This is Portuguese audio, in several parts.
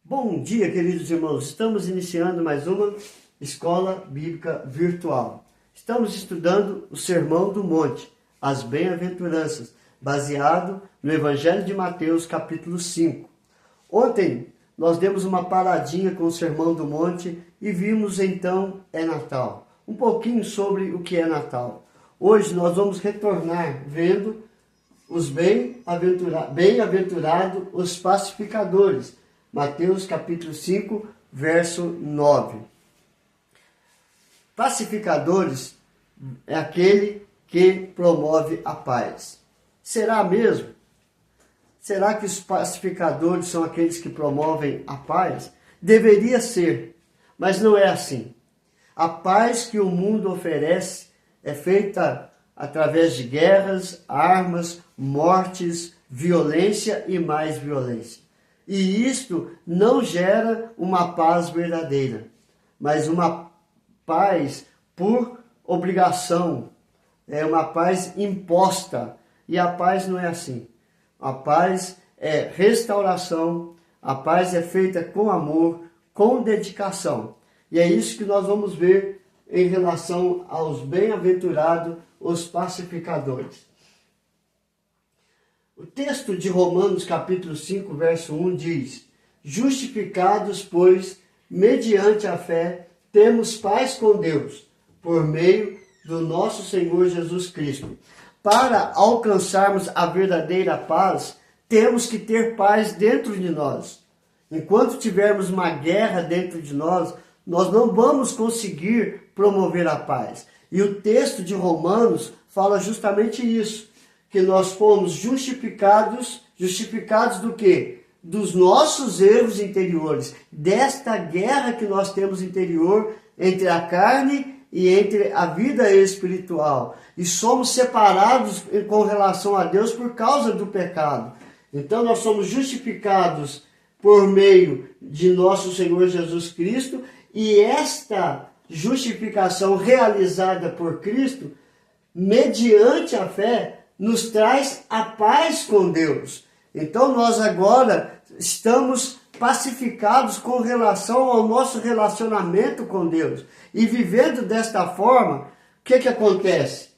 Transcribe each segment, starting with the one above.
Bom dia, queridos irmãos. Estamos iniciando mais uma Escola Bíblica Virtual. Estamos estudando o Sermão do Monte, as Bem-aventuranças, baseado no Evangelho de Mateus, capítulo 5. Ontem nós demos uma paradinha com o Sermão do Monte e vimos então Natal. Um pouquinho sobre o que é Natal. Hoje nós vamos retornar vendo os bem-aventurados, os pacificadores. Mateus capítulo 5, verso 9. Pacificadores é aquele que promove a paz. Será mesmo? Será que os pacificadores são aqueles que promovem a paz? Deveria ser, mas não é assim. A paz que o mundo oferece é feita através de guerras, armas, mortes, violência e mais violência. E isto não gera uma paz verdadeira, mas uma paz por obrigação, é uma paz imposta. E a paz não é assim. A paz é restauração, a paz é feita com amor, com dedicação. E é isso que nós vamos ver em relação aos bem-aventurados, os pacificadores. O texto de Romanos capítulo 5, verso 1 diz: justificados, pois, mediante a fé, temos paz com Deus, por meio do nosso Senhor Jesus Cristo. Para alcançarmos a verdadeira paz, temos que ter paz dentro de nós. Enquanto tivermos uma guerra dentro de nós, nós não vamos conseguir promover a paz. E o texto de Romanos fala justamente isso, que nós fomos justificados do quê? Dos nossos erros interiores, desta guerra que nós temos interior entre a carne e entre a vida espiritual. E somos separados com relação a Deus por causa do pecado. Então nós somos justificados por meio de nosso Senhor Jesus Cristo, e esta justificação realizada por Cristo, mediante a fé, nos traz a paz com Deus. Então nós agora estamos pacificados com relação ao nosso relacionamento com Deus. E vivendo desta forma, o que acontece?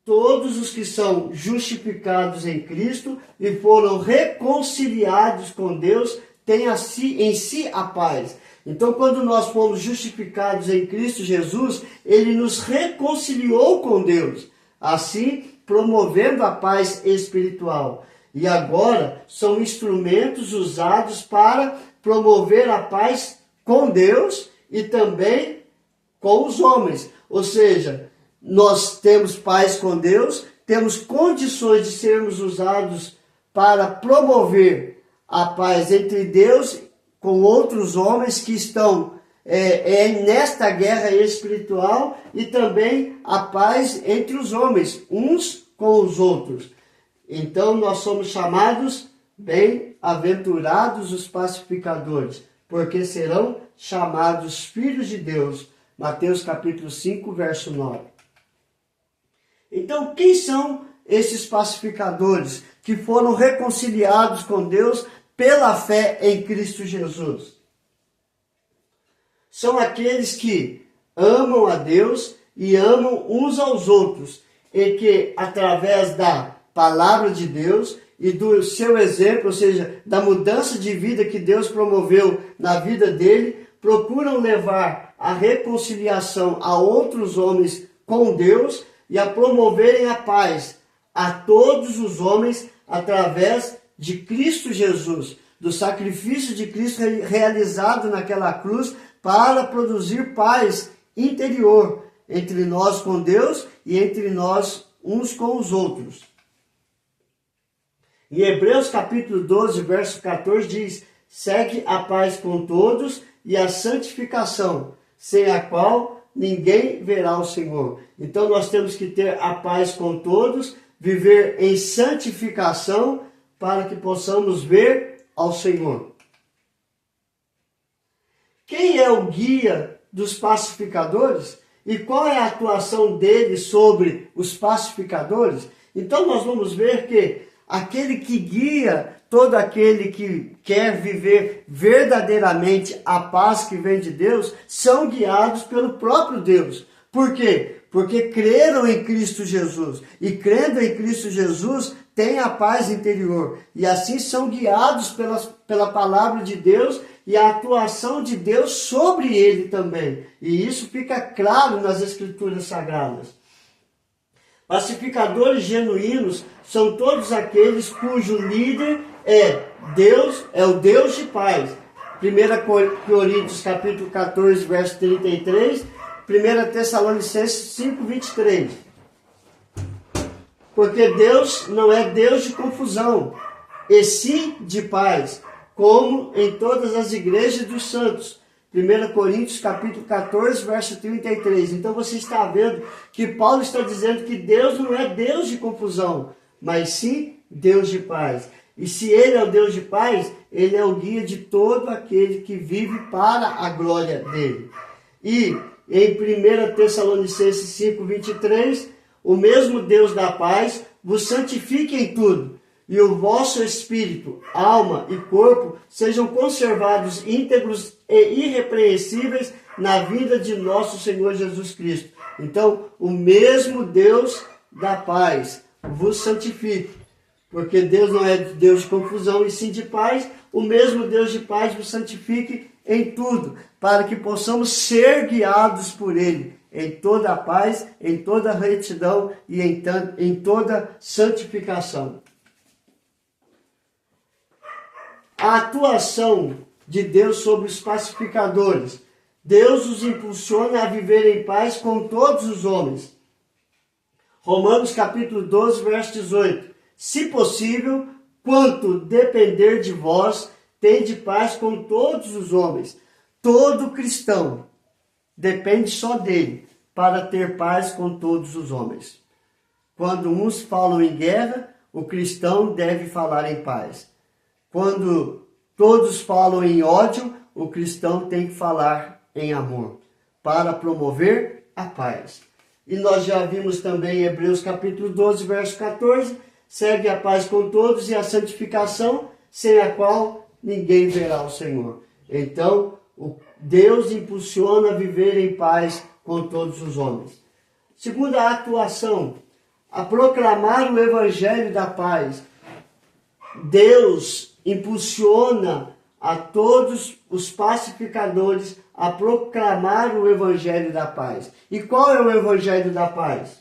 Todos os que são justificados em Cristo e foram reconciliados com Deus têm em si a paz. Então, quando nós fomos justificados em Cristo Jesus, Ele nos reconciliou com Deus, assim promovendo a paz espiritual. E agora são instrumentos usados para promover a paz com Deus e também com os homens. Ou seja, nós temos paz com Deus, temos condições de sermos usados para promover a paz entre Deus com outros homens que estão nesta guerra espiritual, e também a paz entre os homens, uns com os outros. Então nós somos chamados bem-aventurados os pacificadores, porque serão chamados filhos de Deus. Mateus capítulo 5, verso 9. Então quem são esses pacificadores que foram reconciliados com Deus pela fé em Cristo Jesus? São aqueles que amam a Deus e amam uns aos outros, e que através da palavra de Deus e do seu exemplo, ou seja, da mudança de vida que Deus promoveu na vida dele, procuram levar a reconciliação a outros homens com Deus e a promoverem a paz a todos os homens através de Cristo Jesus, do sacrifício de Cristo realizado naquela cruz para produzir paz interior entre nós com Deus e entre nós uns com os outros. Em Hebreus capítulo 12, verso 14 diz: segue a paz com todos e a santificação, sem a qual ninguém verá o Senhor. Então nós temos que ter a paz com todos, viver em santificação para que possamos ver ao Senhor. Quem é o guia dos pacificadores? E qual é a atuação dele sobre os pacificadores? Então nós vamos ver que aquele que guia todo aquele que quer viver verdadeiramente a paz que vem de Deus, são guiados pelo próprio Deus. Por quê? Porque creram em Cristo Jesus. E crendo em Cristo Jesus, têm a paz interior. E assim são guiados pela palavra de Deus e a atuação de Deus sobre ele também. E isso fica claro nas Escrituras Sagradas. Pacificadores genuínos são todos aqueles cujo líder é Deus, é o Deus de paz. 1 Coríntios capítulo 14, verso 33, 1 Tessalonicenses 5, 23. Porque Deus não é Deus de confusão, e sim de paz, como em todas as igrejas dos santos. 1 Coríntios capítulo 14, verso 33. Então você está vendo que Paulo está dizendo que Deus não é Deus de confusão, mas sim Deus de paz. E se ele é o Deus de paz, ele é o guia de todo aquele que vive para a glória dele. E em 1 Tessalonicenses 5, 23, o mesmo Deus da paz vos santifique em tudo, e o vosso espírito, alma e corpo sejam conservados íntegros e irrepreensíveis na vinda de nosso Senhor Jesus Cristo. Então, o mesmo Deus da paz vos santifique, porque Deus não é Deus de confusão e sim de paz. O mesmo Deus de paz vos santifique em tudo, para que possamos ser guiados por Ele em toda a paz, em toda a retidão e em toda santificação. A atuação de Deus sobre os pacificadores. Deus os impulsiona a viver em paz com todos os homens. Romanos capítulo 12, verso 18. Se possível, quanto depender de vós, tende paz com todos os homens. Todo cristão depende só dele para ter paz com todos os homens. Quando uns falam em guerra, o cristão deve falar em paz. Quando todos falam em ódio, o cristão tem que falar em amor, para promover a paz. E nós já vimos também em Hebreus capítulo 12, verso 14, segue a paz com todos e a santificação, sem a qual ninguém verá o Senhor. Então, Deus impulsiona a viver em paz com todos os homens. Segunda atuação, a proclamar o evangelho da paz. Deus impulsiona a todos os pacificadores a proclamar o evangelho da paz. E qual é o evangelho da paz?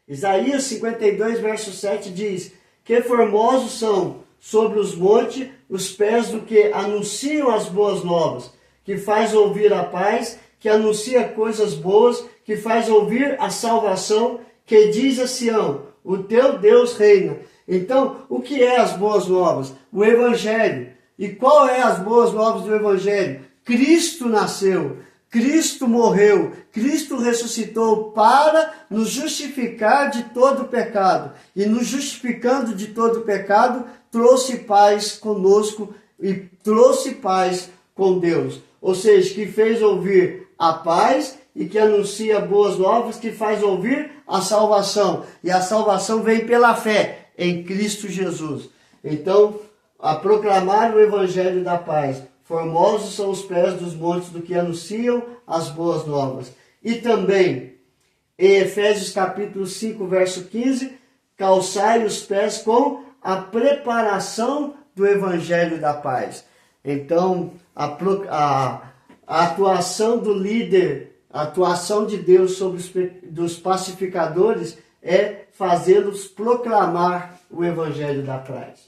Isaías 52, verso 7 diz: que formosos são sobre os montes os pés do que anunciam as boas novas, que faz ouvir a paz, que anuncia coisas boas, que faz ouvir a salvação, que diz a Sião: o teu Deus reina. Então, o que é as boas novas? O Evangelho. E qual é as boas novas do Evangelho? Cristo nasceu, Cristo morreu, Cristo ressuscitou para nos justificar de todo pecado. E nos justificando de todo pecado, trouxe paz conosco e trouxe paz com Deus. Ou seja, que fez ouvir a paz e que anuncia boas novas, que faz ouvir a salvação. E a salvação vem pela fé em Cristo Jesus. Então, a proclamar o evangelho da paz. Formosos são os pés dos montes do que anunciam as boas novas. E também, em Efésios capítulo 5, verso 15, calçai os pés com a preparação do evangelho da paz. Então, a atuação do líder, a atuação de Deus sobre os pacificadores é fazê-los proclamar o evangelho da paz.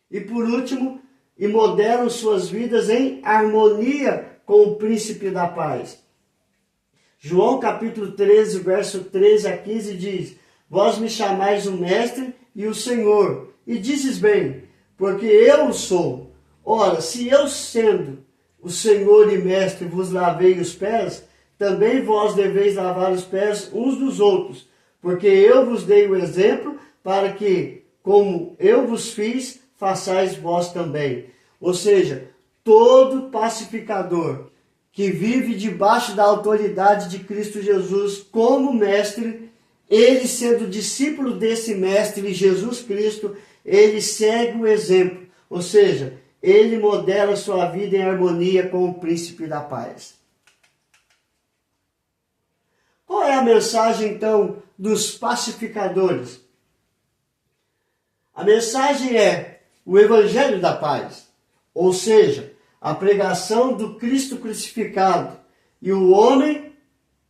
E por último, e modelam suas vidas em harmonia com o príncipe da paz. João capítulo 13, verso 13 a 15 diz: vós me chamais o mestre e o Senhor, e dizes bem, porque eu o sou. Ora, se eu, sendo o Senhor e mestre, vos lavei os pés, também vós deveis lavar os pés uns dos outros, porque eu vos dei o exemplo, para que, como eu vos fiz, façais vós também. Ou seja, todo pacificador que vive debaixo da autoridade de Cristo Jesus como mestre, ele sendo discípulo desse mestre, Jesus Cristo, ele segue o exemplo, ou seja, ele modela sua vida em harmonia com o príncipe da paz. Qual é a mensagem, então, dos pacificadores? A mensagem é o Evangelho da paz, ou seja, a pregação do Cristo crucificado, e o homem,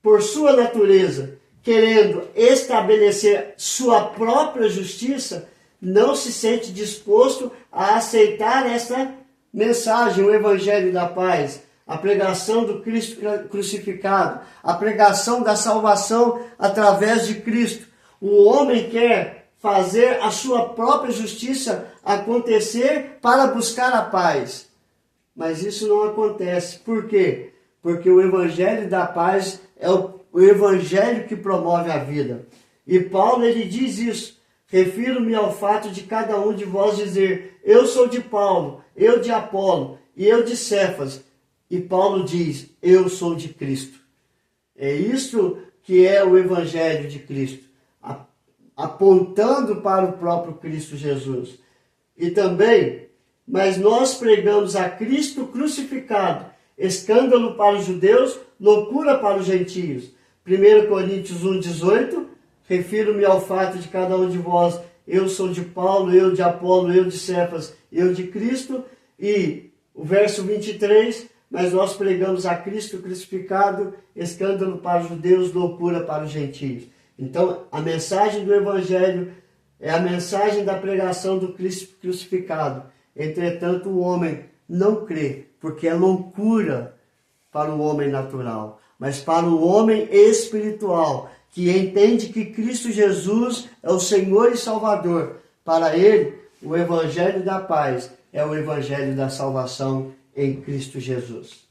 por sua natureza, querendo estabelecer sua própria justiça, não se sente disposto a aceitar essa mensagem, o Evangelho da paz, a pregação do Cristo crucificado, a pregação da salvação através de Cristo. O homem quer fazer a sua própria justiça acontecer para buscar a paz. Mas isso não acontece. Por quê? Porque o Evangelho da paz é o Evangelho que promove a vida. E Paulo, ele diz isso. Refiro-me ao fato de cada um de vós dizer, eu sou de Paulo, eu de Apolo e eu de Cefas. E Paulo diz, eu sou de Cristo. É isso que é o Evangelho de Cristo, apontando para o próprio Cristo Jesus. E também, mas nós pregamos a Cristo crucificado, escândalo para os judeus, loucura para os gentios. 1 Coríntios 1,18, refiro-me ao fato de cada um de vós, eu sou de Paulo, eu de Apolo, eu de Cefas, eu de Cristo. E o verso 23, mas nós pregamos a Cristo crucificado, escândalo para os judeus, loucura para os gentios. Então, a mensagem do Evangelho é a mensagem da pregação do Cristo crucificado. Entretanto, o homem não crê, porque é loucura para o homem natural. Mas para o homem espiritual, que entende que Cristo Jesus é o Senhor e Salvador, para ele, o Evangelho da paz é o Evangelho da salvação em Cristo Jesus.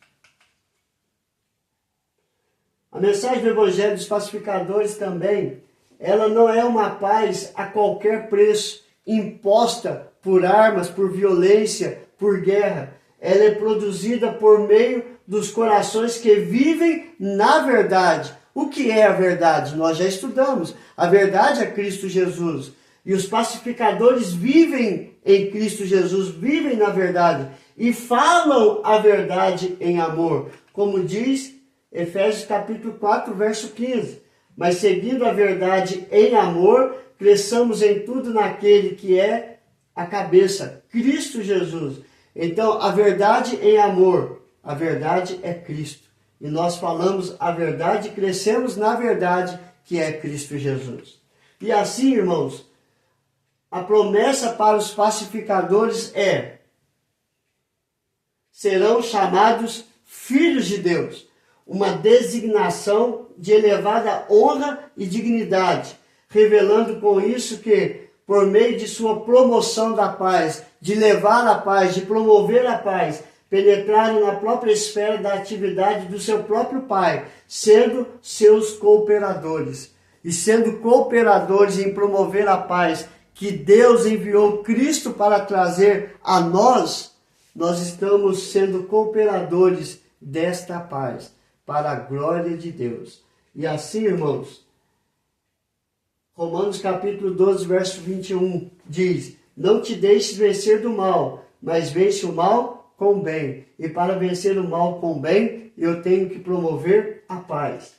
A mensagem do Evangelho dos pacificadores também, ela não é uma paz a qualquer preço, imposta por armas, por violência, por guerra. Ela é produzida por meio dos corações que vivem na verdade. O que é a verdade? Nós já estudamos. A verdade é Cristo Jesus. E os pacificadores vivem em Cristo Jesus, vivem na verdade e falam a verdade em amor. Como diz Efésios capítulo 4, verso 15. Mas seguindo a verdade em amor, cresçamos em tudo naquele que é a cabeça, Cristo Jesus. Então, a verdade em amor, a verdade é Cristo. E nós falamos a verdade e crescemos na verdade que é Cristo Jesus. E assim, irmãos, a promessa para os pacificadores é: serão chamados filhos de Deus. Uma designação de elevada honra e dignidade, revelando com isso que, por meio de sua promoção da paz, de levar a paz, de promover a paz, penetrarem na própria esfera da atividade do seu próprio Pai, sendo seus cooperadores. E sendo cooperadores em promover a paz que Deus enviou Cristo para trazer a nós, nós estamos sendo cooperadores desta paz, para a glória de Deus. E assim, irmãos, Romanos capítulo 12, verso 21, diz: não te deixes vencer do mal, mas vence o mal com o bem. E para vencer o mal com o bem, eu tenho que promover a paz.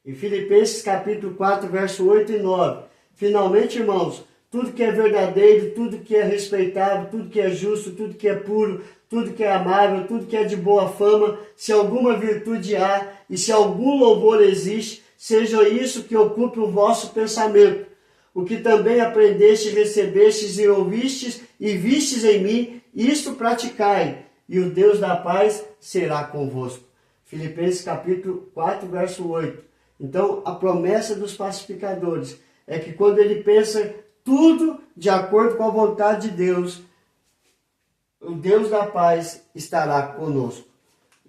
Em Filipenses capítulo 4, verso 8 e 9. Finalmente, irmãos, tudo que é verdadeiro, tudo que é respeitável, tudo que é justo, tudo que é puro, tudo que é amável, tudo que é de boa fama, se alguma virtude há e se algum louvor existe, seja isso que ocupe o vosso pensamento. O que também aprendestes, recebestes e ouvistes e vistes em mim, isto praticai, e o Deus da paz será convosco. Filipenses capítulo 4, verso 8. Então, a promessa dos pacificadores é que quando ele pensa tudo de acordo com a vontade de Deus, o Deus da paz estará conosco.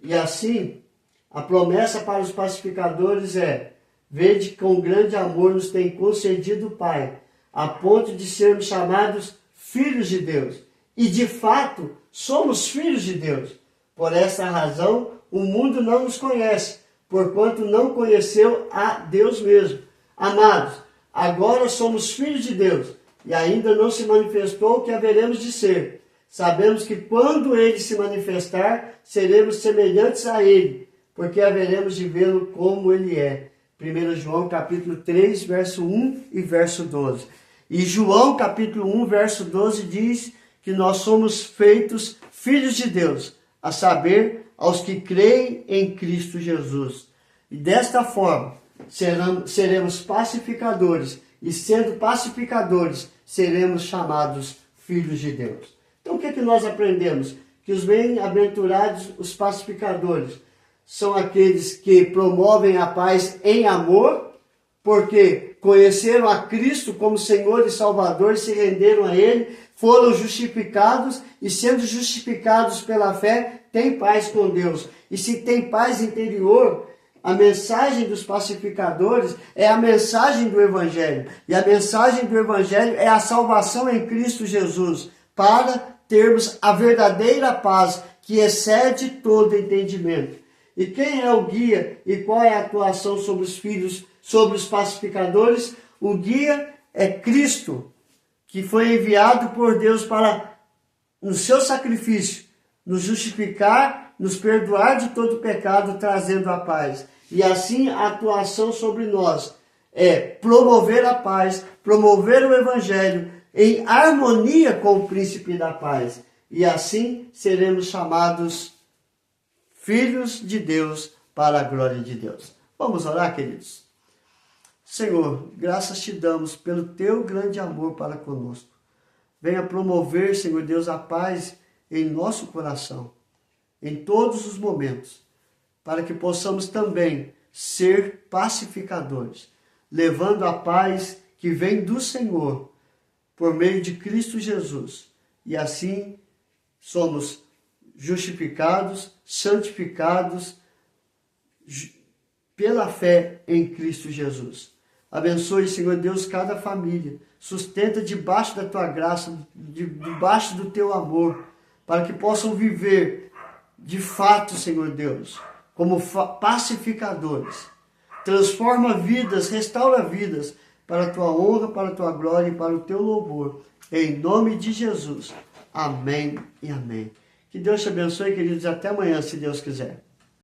E assim, a promessa para os pacificadores é: vede que com grande amor nos tem concedido o Pai, a ponto de sermos chamados filhos de Deus. E de fato, somos filhos de Deus. Por essa razão, o mundo não nos conhece, porquanto não conheceu a Deus mesmo. Amados, agora somos filhos de Deus, e ainda não se manifestou o que haveremos de ser. Sabemos que quando ele se manifestar, seremos semelhantes a ele, porque haveremos de vê-lo como ele é. 1 João capítulo 3, verso 1 e verso 12. E João capítulo 1, verso 12 diz que nós somos feitos filhos de Deus, a saber, aos que creem em Cristo Jesus. E desta forma, seremos pacificadores, e sendo pacificadores, seremos chamados filhos de Deus. Então o que nós aprendemos? Que os bem-aventurados, os pacificadores, são aqueles que promovem a paz em amor, porque conheceram a Cristo como Senhor e Salvador, se renderam a Ele, foram justificados e, sendo justificados pela fé, têm paz com Deus. E se tem paz interior, a mensagem dos pacificadores é a mensagem do Evangelho. E a mensagem do Evangelho é a salvação em Cristo Jesus, para termos a verdadeira paz que excede todo entendimento. E quem é o guia e qual é a atuação sobre os filhos, sobre os pacificadores? O guia é Cristo, que foi enviado por Deus para, no seu sacrifício, nos justificar, nos perdoar de todo pecado, trazendo a paz. E assim a atuação sobre nós é promover a paz, promover o Evangelho em harmonia com o príncipe da paz. E assim seremos chamados filhos de Deus para a glória de Deus. Vamos orar, queridos? Senhor, graças te damos pelo teu grande amor para conosco. Venha promover, Senhor Deus, a paz em nosso coração, em todos os momentos, para que possamos também ser pacificadores, levando a paz que vem do Senhor, por meio de Cristo Jesus. E assim somos justificados, santificados pela fé em Cristo Jesus. Abençoe, Senhor Deus, cada família. Sustenta debaixo da tua graça, debaixo do teu amor, para que possam viver de fato, Senhor Deus, como pacificadores. Transforma vidas, restaura vidas, para a tua honra, para a tua glória e para o teu louvor. Em nome de Jesus. Amém e amém. Que Deus te abençoe, queridos. Até amanhã, se Deus quiser.